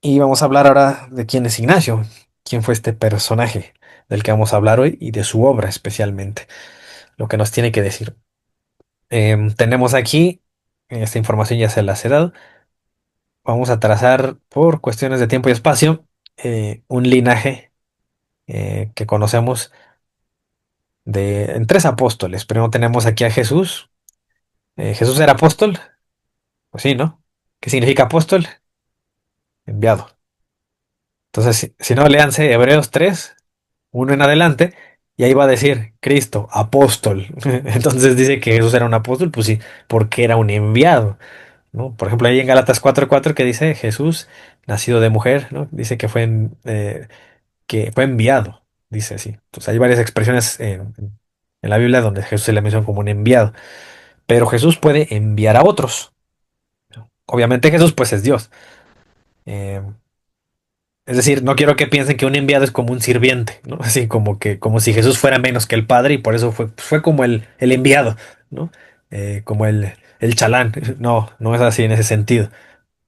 Y vamos a hablar ahora de quién es Ignacio, quién fue este personaje del que vamos a hablar hoy y de su obra especialmente, lo que nos tiene que decir. Tenemos aquí, esta información ya se las he dado, vamos a trazar por cuestiones de tiempo y espacio un linaje que conocemos en tres apóstoles. Primero tenemos aquí a Jesús. ¿Jesús era apóstol? Pues sí, ¿no? ¿Qué significa apóstol? Enviado. Entonces, si no, léanse Hebreos 3 uno en adelante, y ahí va a decir Cristo, apóstol. Entonces dice que Jesús era un apóstol, pues sí, porque era un enviado, ¿no? Por ejemplo, ahí en Gálatas 4:4 que dice Jesús, nacido de mujer, ¿no? Dice que fue enviado, dice así. Entonces hay varias expresiones en la Biblia donde Jesús se le menciona como un enviado, pero Jesús puede enviar a otros. Obviamente Jesús pues es Dios. Eh, Es decir, no quiero que piensen que un enviado es como un sirviente, ¿no? Así como si Jesús fuera menos que el Padre y por eso fue como el enviado, ¿no? Como el chalán. No, no es así en ese sentido.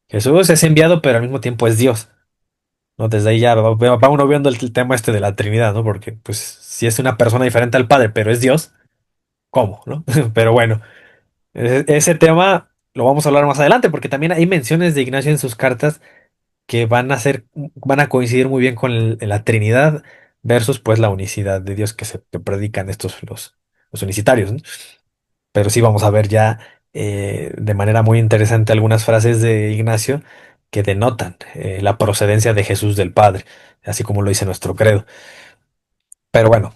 Jesús es enviado, pero al mismo tiempo es Dios, ¿no? Desde ahí ya va uno viendo el tema este de la Trinidad, ¿no? Porque, pues, si es una persona diferente al Padre, pero es Dios, ¿cómo, no? Pero bueno, ese tema lo vamos a hablar más adelante, porque también hay menciones de Ignacio en sus cartas que van a coincidir muy bien con la Trinidad versus pues la unicidad de Dios que predican los unicitarios, ¿no? Pero sí vamos a ver ya de manera muy interesante algunas frases de Ignacio que denotan la procedencia de Jesús del Padre, así como lo dice nuestro credo. Pero bueno,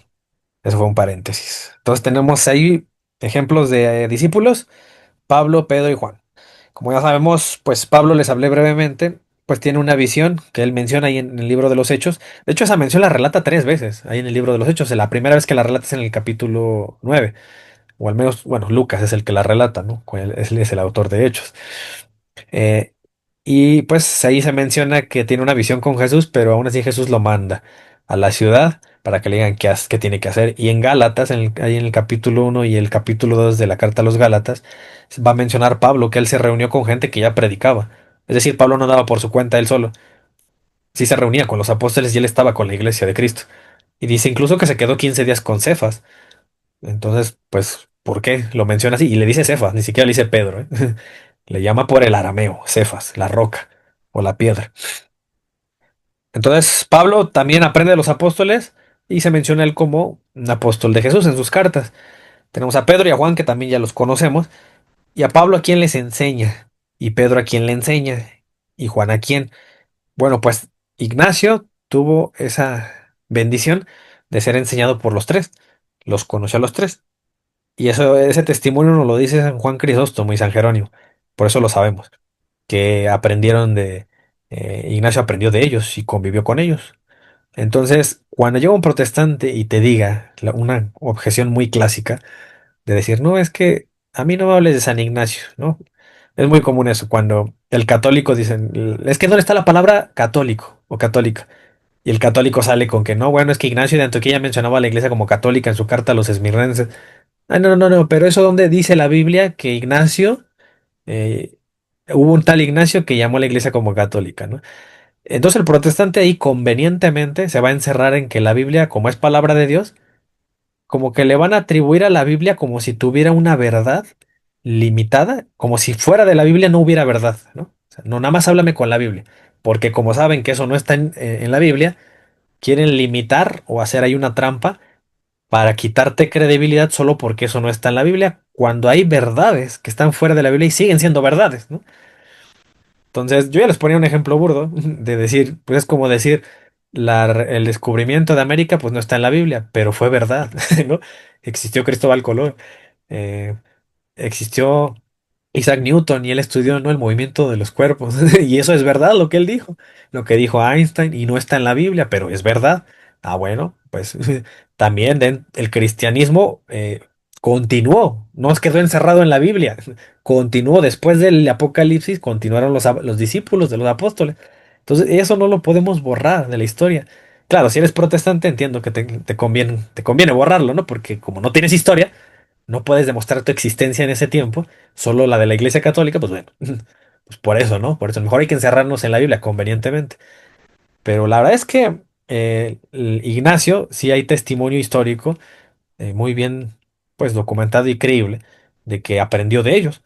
eso fue un paréntesis. Entonces tenemos ahí ejemplos de discípulos, Pablo, Pedro y Juan. Como ya sabemos, pues Pablo les hablé brevemente, pues tiene una visión que él menciona ahí en el libro de los Hechos. De hecho, esa mención la relata tres veces ahí en el libro de los Hechos. La primera vez que la relata es en el capítulo 9, o al menos, bueno, Lucas es el que la relata, ¿no? Él es el autor de Hechos. Eh, y pues ahí se menciona que tiene una visión con Jesús, pero aún así Jesús lo manda a la ciudad para que le digan qué tiene que hacer. Y en Gálatas, ahí en el capítulo 1 y el capítulo 2 de la carta a los Gálatas, va a mencionar Pablo que él se reunió con gente que ya predicaba. Es decir, Pablo no daba por su cuenta él solo. Sí se reunía con los apóstoles y él estaba con la iglesia de Cristo. Y dice incluso que se quedó 15 días con Cefas. Entonces, pues, ¿por qué lo menciona así? Y le dice Cefas, ni siquiera le dice Pedro, ¿eh? Le llama por el arameo, Cefas, la roca o la piedra. Entonces, Pablo también aprende de los apóstoles y se menciona él como un apóstol de Jesús en sus cartas. Tenemos a Pedro y a Juan, que también ya los conocemos, y a Pablo a quien les enseña, y Pedro a quien le enseña, y Juan a quien. Bueno, pues Ignacio tuvo esa bendición de ser enseñado por los tres, los conoció a los tres. Y ese testimonio nos lo dice San Juan Crisóstomo y San Jerónimo. Por eso lo sabemos, que aprendieron Ignacio aprendió de ellos y convivió con ellos. Entonces, cuando llega un protestante y te diga una objeción muy clásica de decir, no, es que a mí no me hables de San Ignacio, ¿no? Es muy común eso, cuando el católico dicen, es que ¿dónde está la palabra católico o católica? Y el católico sale con que no, bueno, es que Ignacio de Antioquía mencionaba a la iglesia como católica en su carta a los esmirrenses. Ah, no, no, no, pero eso donde dice la Biblia que Ignacio, eh, hubo un tal Ignacio que llamó a la iglesia como católica, ¿no? Entonces el protestante ahí convenientemente se va a encerrar en que la Biblia, como es palabra de Dios, como que le van a atribuir a la Biblia como si tuviera una verdad limitada, como si fuera de la Biblia no hubiera verdad, ¿no? O sea, no, nada más háblame con la Biblia, porque como saben que eso no está en la Biblia, quieren limitar o hacer ahí una trampa para quitarte credibilidad solo porque eso no está en la Biblia, cuando hay verdades que están fuera de la Biblia y siguen siendo verdades, ¿no? Entonces, yo ya les ponía un ejemplo burdo de decir, pues es como decir, el descubrimiento de América, pues no está en la Biblia, pero fue verdad, ¿no? Existió Cristóbal Colón, eh, existió Isaac Newton y él estudió, ¿no?, el movimiento de los cuerpos. Y eso es verdad lo que él dijo, lo que dijo Einstein, y no está en la Biblia, pero es verdad. Ah, bueno, pues también el cristianismo continuó, no se quedó encerrado en la Biblia, continuó después del Apocalipsis, continuaron los discípulos de los apóstoles. Entonces, eso no lo podemos borrar de la historia. Claro, si eres protestante, entiendo que te conviene borrarlo, ¿no? Porque como no tienes historia, no puedes demostrar tu existencia en ese tiempo, solo la de la Iglesia Católica, pues bueno, pues por eso, ¿no? Por eso mejor hay que encerrarnos en la Biblia convenientemente. Pero la verdad es que el Ignacio, sí hay testimonio histórico muy bien pues documentado y creíble de que aprendió de ellos.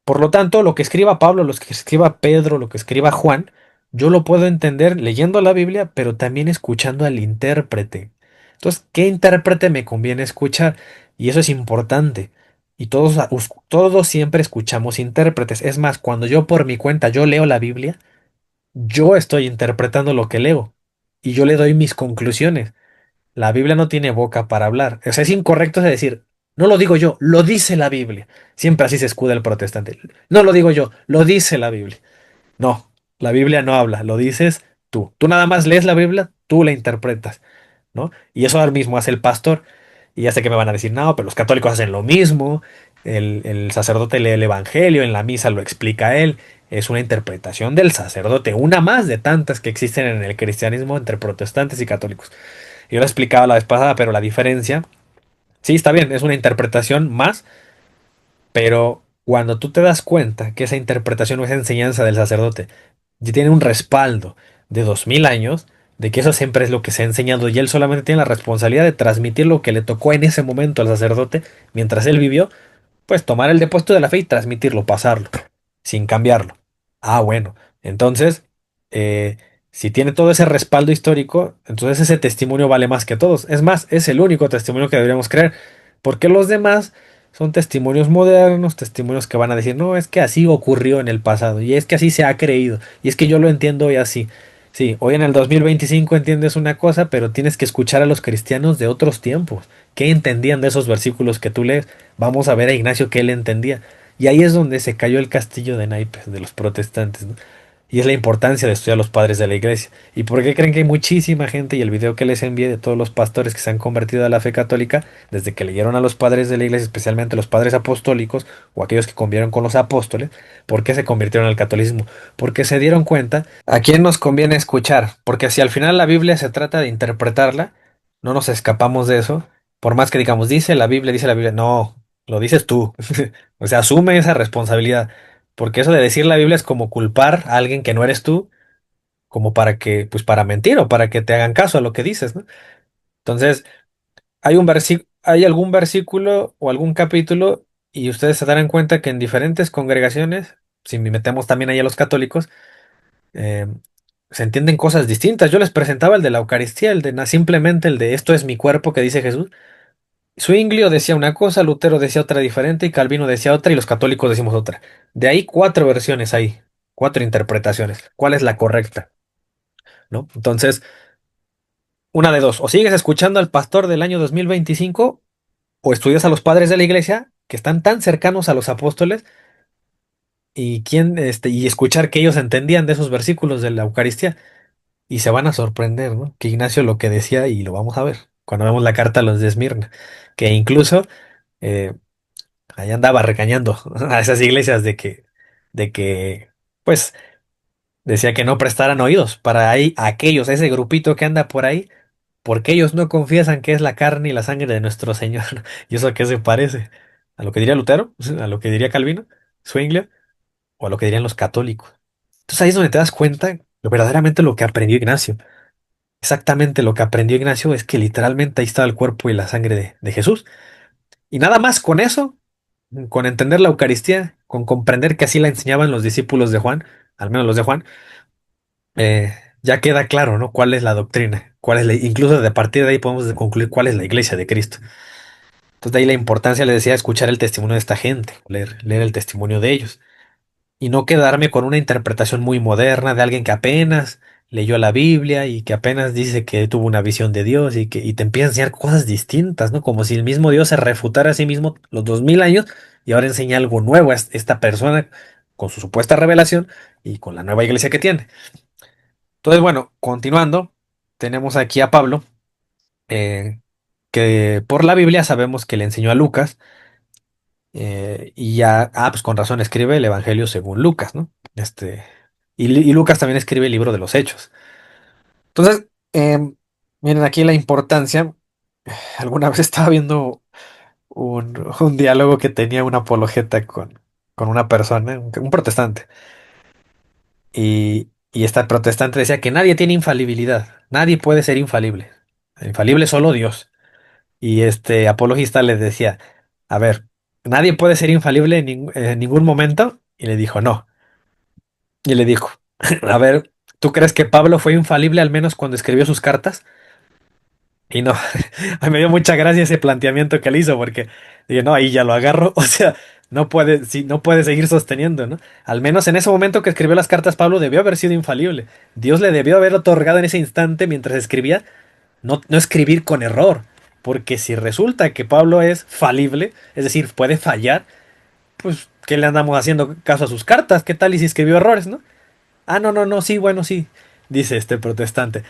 Por lo tanto, lo que escriba Pablo, lo que escriba Pedro, lo que escriba Juan, yo lo puedo entender leyendo la Biblia, pero también escuchando al intérprete. Entonces, ¿qué intérprete me conviene escuchar? Y eso es importante. Y todos siempre escuchamos intérpretes. Es más, cuando yo por mi cuenta yo leo la Biblia, yo estoy interpretando lo que leo y yo le doy mis conclusiones. La Biblia no tiene boca para hablar. O sea, es incorrecto decir, no lo digo yo, lo dice la Biblia. Siempre así se escuda el protestante. No lo digo yo, lo dice la Biblia. No, la Biblia no habla, lo dices tú. Tú nada más lees la Biblia, tú la interpretas, ¿no? Y eso ahora mismo hace el pastor. Y ya sé que me van a decir, no, pero los católicos hacen lo mismo. El sacerdote lee el Evangelio, en la misa lo explica él. Es una interpretación del sacerdote, una más de tantas que existen en el cristianismo entre protestantes y católicos. Yo lo explicaba la vez pasada, pero la diferencia, sí, está bien, es una interpretación más, pero cuando tú te das cuenta que esa interpretación o esa enseñanza del sacerdote ya tiene un respaldo de 2000 años, de que eso siempre es lo que se ha enseñado y él solamente tiene la responsabilidad de transmitir lo que le tocó en ese momento al sacerdote mientras él vivió, pues tomar el depósito de la fe y transmitirlo, pasarlo, sin cambiarlo. Ah, bueno. Entonces, eh, si tiene todo ese respaldo histórico, entonces ese testimonio vale más que todos. Es más, es el único testimonio que deberíamos creer, porque los demás son testimonios modernos, testimonios que van a decir, no, es que así ocurrió en el pasado, y es que así se ha creído, y es que yo lo entiendo hoy así. Sí, hoy en el 2025 entiendes una cosa, pero tienes que escuchar a los cristianos de otros tiempos. ¿Qué entendían de esos versículos que tú lees? Vamos a ver a Ignacio qué él entendía. Y ahí es donde se cayó el castillo de naipes de los protestantes, ¿no? Y es la importancia de estudiar a los padres de la iglesia. ¿Y por qué creen que hay muchísima gente y el video que les envié de todos los pastores que se han convertido a la fe católica, desde que leyeron a los padres de la iglesia, especialmente los padres apostólicos o aquellos que convivieron con los apóstoles, por qué se convirtieron al catolicismo? Porque se dieron cuenta a quién nos conviene escuchar. Porque si al final la Biblia se trata de interpretarla, no nos escapamos de eso. Por más que digamos, dice la Biblia, no, lo dices tú. O sea, asume esa responsabilidad. Porque eso de decir la Biblia es como culpar a alguien que no eres tú, como para que, pues para mentir o para que te hagan caso a lo que dices, ¿no? Entonces, hay algún versículo o algún capítulo y ustedes se darán cuenta que en diferentes congregaciones, si metemos también ahí a los católicos, eh, se entienden cosas distintas. Yo les presentaba el de la Eucaristía, simplemente el de esto es mi cuerpo que dice Jesús. Zwinglio decía una cosa, Lutero decía otra diferente y Calvino decía otra y los católicos decimos otra. De ahí cuatro versiones hay, cuatro interpretaciones. ¿Cuál es la correcta? ¿No? Entonces, una de dos, o sigues escuchando al pastor del año 2025 o estudias a los padres de la iglesia que están tan cercanos a los apóstoles y escuchar que ellos entendían de esos versículos de la Eucaristía y se van a sorprender, ¿no? Que Ignacio lo que decía y lo vamos a ver cuando vemos la carta a los de Esmirna, que incluso eh, ahí andaba regañando a esas iglesias de que, pues, decía que no prestaran oídos para ahí aquellos, ese grupito que anda por ahí, porque ellos no confiesan que es la carne y la sangre de nuestro Señor. ¿Y eso a qué se parece? ¿A lo que diría Lutero? ¿A lo que diría Calvino? ¿Zwingli? ¿O a lo que dirían los católicos? Entonces ahí es donde te das cuenta verdaderamente lo que aprendió Ignacio. Exactamente lo que aprendió Ignacio es que literalmente ahí estaba el cuerpo y la sangre de Jesús. Y nada más con eso, con entender la Eucaristía, con comprender que así la enseñaban los discípulos de Juan, al menos los de Juan, ya queda claro, ¿no? ¿Cuál es la doctrina? Incluso de partir de ahí podemos concluir cuál es la iglesia de Cristo. Entonces de ahí la importancia, les decía, escuchar el testimonio de esta gente, leer el testimonio de ellos. Y no quedarme con una interpretación muy moderna de alguien que apenas leyó la Biblia y que apenas dice que tuvo una visión de Dios y te empieza a enseñar cosas distintas, ¿no? Como si el mismo Dios se refutara a sí mismo los 2000 años y ahora enseña algo nuevo a esta persona con su supuesta revelación y con la nueva iglesia que tiene. Entonces, bueno, continuando, tenemos aquí a Pablo, eh, que por la Biblia sabemos que le enseñó a Lucas y ya, pues con razón escribe el Evangelio según Lucas, ¿no? Y Lucas también escribe el libro de los Hechos. Entonces, miren aquí la importancia. Alguna vez estaba viendo un diálogo que tenía una apologeta con una persona, un protestante. Y esta protestante decía que nadie tiene infalibilidad, nadie puede ser infalible. Infalible es solo Dios. Y este apologista le decía, a ver, nadie puede ser infalible en ningún momento. Y le dijo, no. Y le dijo, a ver, ¿tú crees que Pablo fue infalible al menos cuando escribió sus cartas? Y no, a mí me dio mucha gracia ese planteamiento que él hizo, porque dije, no, ahí ya lo agarro, o sea, no puede, sí, no puede seguir sosteniendo, ¿no? Al menos en ese momento que escribió las cartas, Pablo debió haber sido infalible. Dios le debió haber otorgado en ese instante, mientras escribía, no escribir con error, porque si resulta que Pablo es falible, es decir, puede fallar, pues, ¿qué le andamos haciendo caso a sus cartas? ¿Qué tal y si escribió errores, no? Ah, no, no, no, sí, bueno, sí, dice este protestante.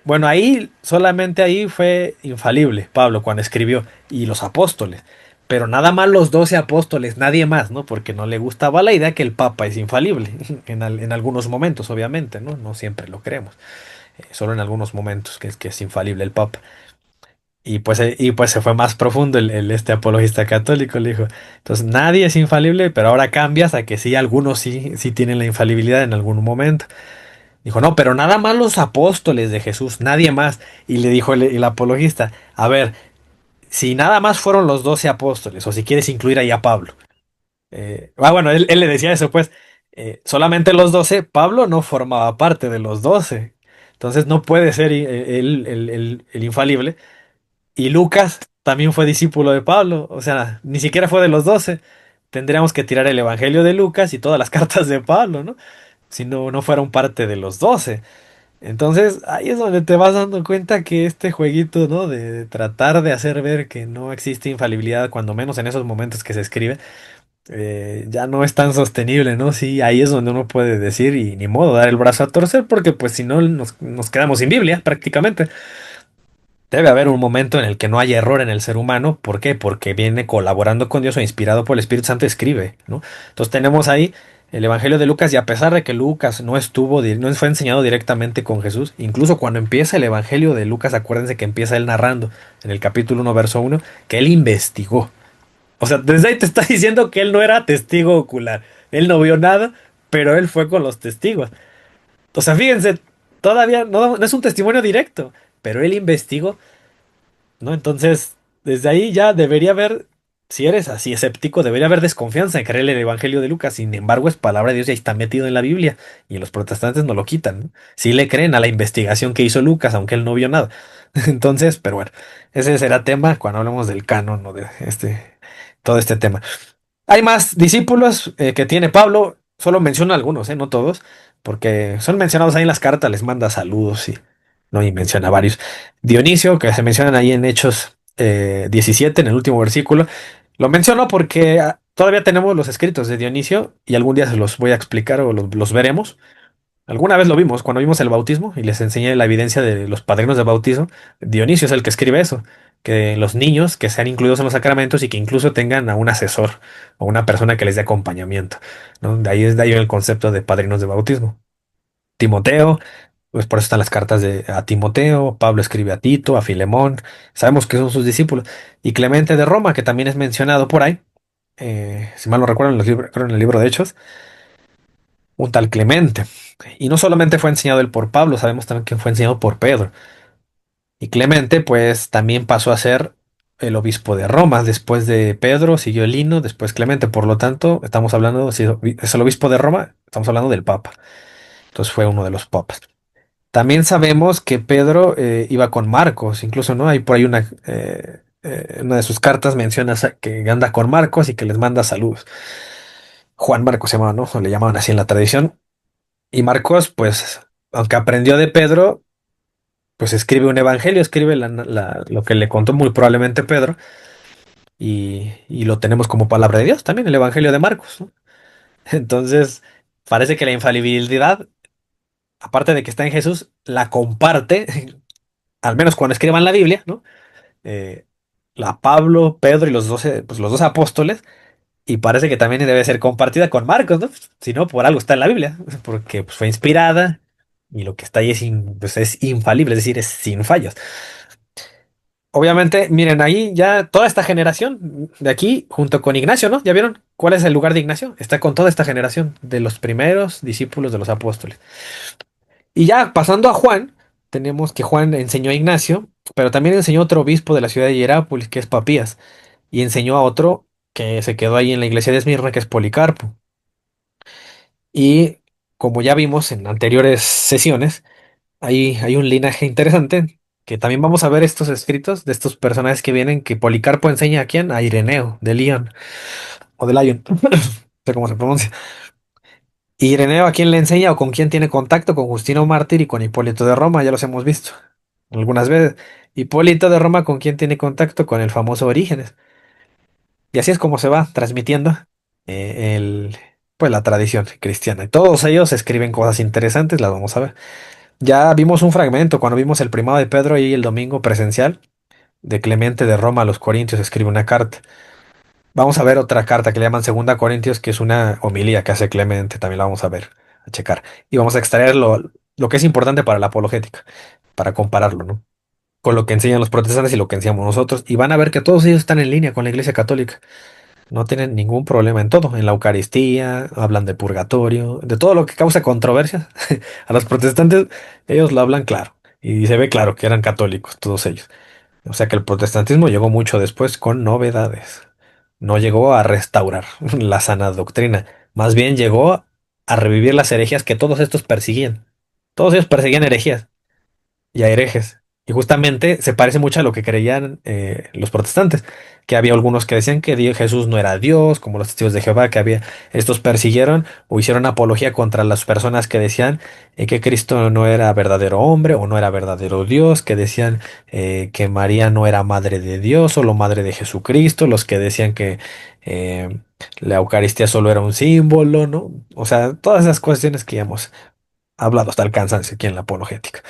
Bueno, ahí, solamente ahí fue infalible Pablo cuando escribió, y los apóstoles. Pero nada más los 12 apóstoles, nadie más, ¿no? Porque no le gustaba la idea que el Papa es infalible, en algunos momentos, obviamente, ¿no? No siempre lo creemos, solo en algunos momentos que es infalible el Papa. Y pues se fue más profundo este apologista católico, le dijo, entonces nadie es infalible, pero ahora cambias a que sí, algunos sí, sí tienen la infalibilidad en algún momento. Dijo, no, pero nada más los apóstoles de Jesús, nadie más. Y le dijo el apologista, a ver, si nada más fueron los 12 apóstoles, o si quieres incluir ahí a Pablo. Bueno, él le decía eso, pues, solamente los 12, Pablo no formaba parte de los 12. Entonces no puede ser el infalible. Y Lucas también fue discípulo de Pablo, o sea, ni siquiera fue de los 12. Tendríamos que tirar el Evangelio de Lucas y todas las cartas de Pablo, ¿no? Si no, no fueron parte de los 12. Entonces, ahí es donde te vas dando cuenta que este jueguito, ¿no? De tratar de hacer ver que no existe infalibilidad, cuando menos en esos momentos que se escribe, ya no es tan sostenible, ¿no? Sí, ahí es donde uno puede decir y ni modo, dar el brazo a torcer, porque pues si no nos quedamos sin Biblia prácticamente. Debe haber un momento en el que no haya error en el ser humano. ¿Por qué? Porque viene colaborando con Dios o inspirado por el Espíritu Santo escribe, ¿no? Entonces tenemos ahí el Evangelio de Lucas y a pesar de que Lucas no fue enseñado directamente con Jesús, incluso cuando empieza el Evangelio de Lucas, acuérdense que empieza él narrando en el capítulo 1 verso 1 que él investigó. O sea, desde ahí te está diciendo que él no era testigo ocular. Él no vio nada, pero él fue con los testigos. O sea, fíjense, todavía no es un testimonio directo, pero él investigó, ¿no? Entonces, desde ahí ya debería haber, si eres así escéptico, debería haber desconfianza en creer el Evangelio de Lucas. Sin embargo, es palabra de Dios y está metido en la Biblia. Y los protestantes no lo quitan, ¿no? Sí le creen a la investigación que hizo Lucas, aunque él no vio nada. Entonces, pero bueno, ese será tema cuando hablemos del canon, ¿no? De todo este tema. Hay más discípulos que tiene Pablo, solo menciona algunos, no todos, porque son mencionados ahí en las cartas, les manda saludos y no y menciona varios. Dionisio, que se mencionan ahí en Hechos 17, en el último versículo, lo menciono porque todavía tenemos los escritos de Dionisio y algún día se los voy a explicar o los veremos. Alguna vez lo vimos cuando vimos el bautismo y les enseñé la evidencia de los padrinos de bautismo. Dionisio es el que escribe eso, que los niños que sean incluidos en los sacramentos y que incluso tengan a un asesor o una persona que les dé acompañamiento, ¿no? De ahí el concepto de padrinos de bautismo. Timoteo, pues por eso están las cartas a Timoteo, Pablo escribe a Tito, a Filemón, sabemos que son sus discípulos. Y Clemente de Roma, que también es mencionado por ahí, si mal no recuerdo creo en el libro de Hechos, un tal Clemente. Y no solamente fue enseñado él por Pablo, sabemos también que fue enseñado por Pedro. Y Clemente, pues también pasó a ser el obispo de Roma. Después de Pedro, siguió Lino, después Clemente. Por lo tanto, estamos hablando, si es el obispo de Roma, estamos hablando del Papa. Entonces fue uno de los papas. También sabemos que Pedro iba con Marcos, incluso, ¿no? Hay por ahí una de sus cartas menciona que anda con Marcos y que les manda saludos. Juan Marcos se llamaba, ¿no? O le llamaban así en la tradición. Y Marcos, pues, aunque aprendió de Pedro, pues escribe un evangelio, escribe lo que le contó muy probablemente Pedro, y lo tenemos como palabra de Dios también, el evangelio de Marcos, ¿no? Entonces, parece que la infalibilidad, aparte de que está en Jesús, la comparte, al menos cuando escriban la Biblia, ¿no? Eh, la Pablo, Pedro y los dos apóstoles, y parece que también debe ser compartida con Marcos, ¿no? Si no, por algo está en la Biblia, porque pues, fue inspirada y lo que está ahí pues, es infalible, es decir, es sin fallos. Obviamente, miren, ahí ya toda esta generación de aquí, junto con Ignacio, ¿no? ¿Ya vieron cuál es el lugar de Ignacio? Está con toda esta generación de los primeros discípulos de los apóstoles. Y ya pasando a Juan, tenemos que Juan enseñó a Ignacio, pero también enseñó a otro obispo de la ciudad de Hierápolis, que es Papías, y enseñó a otro que se quedó ahí en la iglesia de Esmirna, que es Policarpo. Y como ya vimos en anteriores sesiones, hay un linaje interesante que también vamos a ver estos escritos de estos personajes que vienen, que Policarpo enseña a quién, a Ireneo de Lyon o de Lyon, no sé cómo se pronuncia. Y Ireneo a quién le enseña o con quién tiene contacto, con Justino Mártir y con Hipólito de Roma, ya los hemos visto algunas veces. Hipólito de Roma con quién tiene contacto, con el famoso Orígenes. Y así es como se va transmitiendo pues la tradición cristiana. Y todos ellos escriben cosas interesantes, las vamos a ver. Ya vimos un fragmento cuando vimos el primado de Pedro y el domingo presencial de Clemente de Roma a los Corintios escribe una carta. Vamos a ver otra carta que le llaman Segunda Corintios, que es una homilía que hace Clemente, también la vamos a ver, a checar. Y vamos a extraer lo que es importante para la apologética, para compararlo, ¿no? Con lo que enseñan los protestantes y lo que enseñamos nosotros. Y van a ver que todos ellos están en línea con la Iglesia Católica. No tienen ningún problema en todo, en la Eucaristía, hablan de purgatorio, de todo lo que causa controversias. A los protestantes, ellos lo hablan claro. Y se ve claro que eran católicos, todos ellos. O sea que el protestantismo llegó mucho después con novedades. No llegó a restaurar la sana doctrina. Más bien llegó a revivir las herejías que todos estos perseguían. Todos ellos perseguían herejías y a herejes. Y justamente se parece mucho a lo que creían los protestantes, que había algunos que decían que Jesús no era Dios, como los testigos de Jehová, que había estos persiguieron o hicieron apología contra las personas que decían que Cristo no era verdadero hombre o no era verdadero Dios, que decían que María no era madre de Dios, solo madre de Jesucristo, los que decían que eh, la Eucaristía solo era un símbolo, ¿no? O sea, todas esas cuestiones que ya hemos hablado hasta el cansancio aquí en la apologética.